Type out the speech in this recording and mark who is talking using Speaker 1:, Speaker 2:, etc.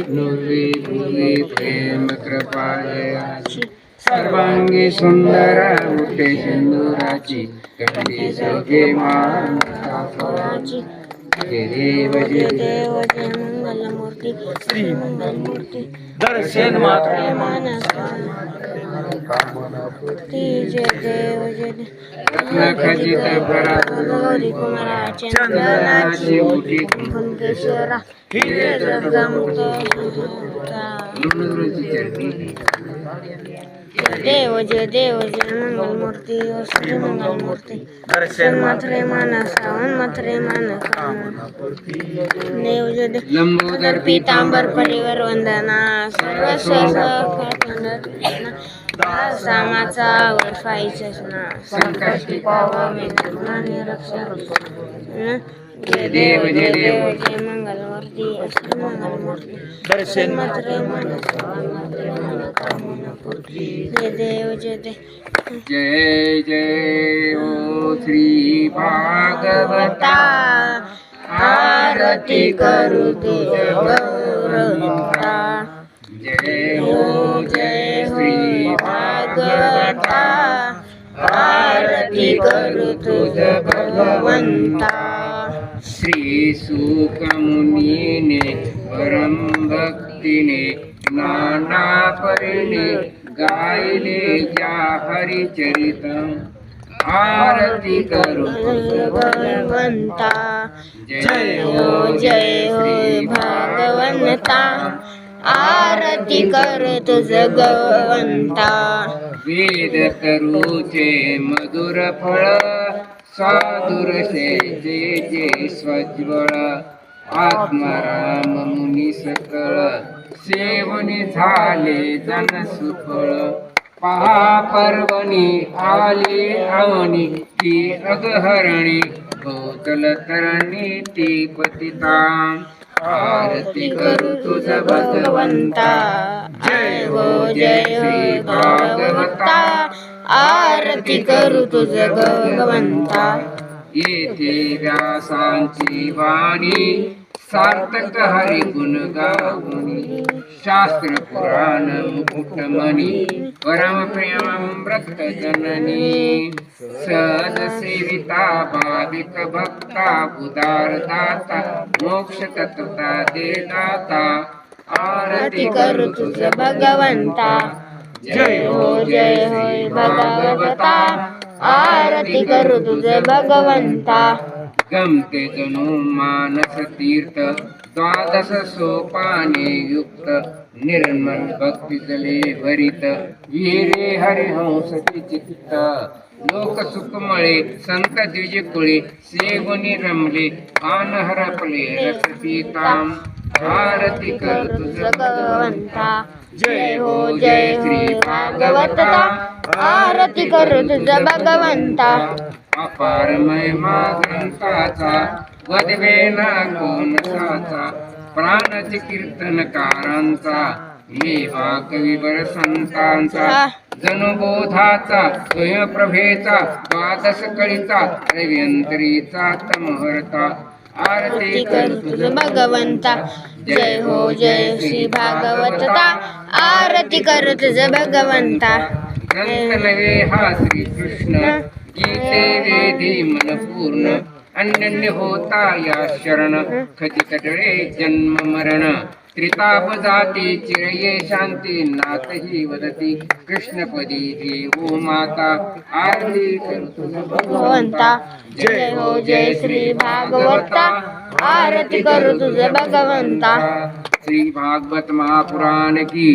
Speaker 1: नुर्वी भुवी प्रेम कृपा जयाची सर्वांगी सुंदर उठे सिंदुराची कंठी सोगे मानसा फळाची जय देव जय देव जय मंगलमूर्ती श्री मंगलमूर्ती दर्शन मात्र मानसा जय देव जय देव खचित गौरी कुमारा चंदनाची उठी कुंकेश्वरा हिरे जगमुक्त जय देव जय मंगलमूर्ती श्री मंगलमूर्ती दर्शन मात्रे मानसा मात्रे मानसा देव जय देव लंबोदर पीतांबर परिवर वंदना सर्वस्व सामाचा वर्षाईचा संकष्टी पावमे निरक्षर जय देव जय देव जय मंगलमूर्ती श्री मंगलमूर्ती दर्शन मात्रे मानसा जय देव जय देव जय जय ओ श्री भागवता आरती करू तुझ गौरवता जय हो जय श्री भागवता आरती करू तुझ भगवंता श्री शुक मुनीने परम भक्तीने नाना परीने गायले ज्या हरिचरितम आरती करू भगवंता जय हो भगवंता आरती कर तुझ गवंता वेद तरुचे मधुर फळ साधुर जे जे स्वज्वळ आत्माराम मुनी सकळ सेवनी झाले जन सुफळ पहा पर्वणी आली आवणी ती अगहरणी भोजल तरणी ती पतिताम आरती करू तुझ भगवंता जय हो जय भागवता आरती करू तुझ भगवंता येथे व्यासांची वाणी सार्थक हरि गुण गाऊनी शास्त्र पुराण मुकुटमणी परम प्रेममृत जननी सहज सेविता भाविक भक्ता उदार दाता मोक्ष तत्वता दे दाता आरती करू तुझ भगवंता जय हो भगवता आरती करू तुझ भगवंता गमते जणू मानस तीर्थ द्वादश सोपाने युक्त निर्मल भक्ती जले भरित वीरे हरिहंस चित्त लोक सुखमळे संत द्विजकुळे सेवनी रमले पान हरपले रस पीताम आरती कर तुझ भगवंता जय हो श्री भागवता आरती कर तुझ भगवंता अपार महिमा ग्रंथाचा वदवे ना कोणसाचा प्राणाचे कीर्तनकारांचा मेवा कविवर संतांचा जनबोधाचा स्वयंप्रभेचा द्वादश कळीचा रव्यंतरीचा तमहर्ता आरती कर तुझ भगवंता जय हो श्री भागवता आरती कर तुझ भगवंता ग्रंथ नवे हा श्री कृष्ण गीते वेदी मन पूर्ण अनन्य होता या शरण खचित डळे जन्म मरण त्रिताप जाती चिरये शांती नाथ ही वदती कृष्णपदी देवो माता आरती करू तुझ भगवंता जय हो श्री भागवता आरती करू तुझ भगवंता श्री भागवत महापुराण की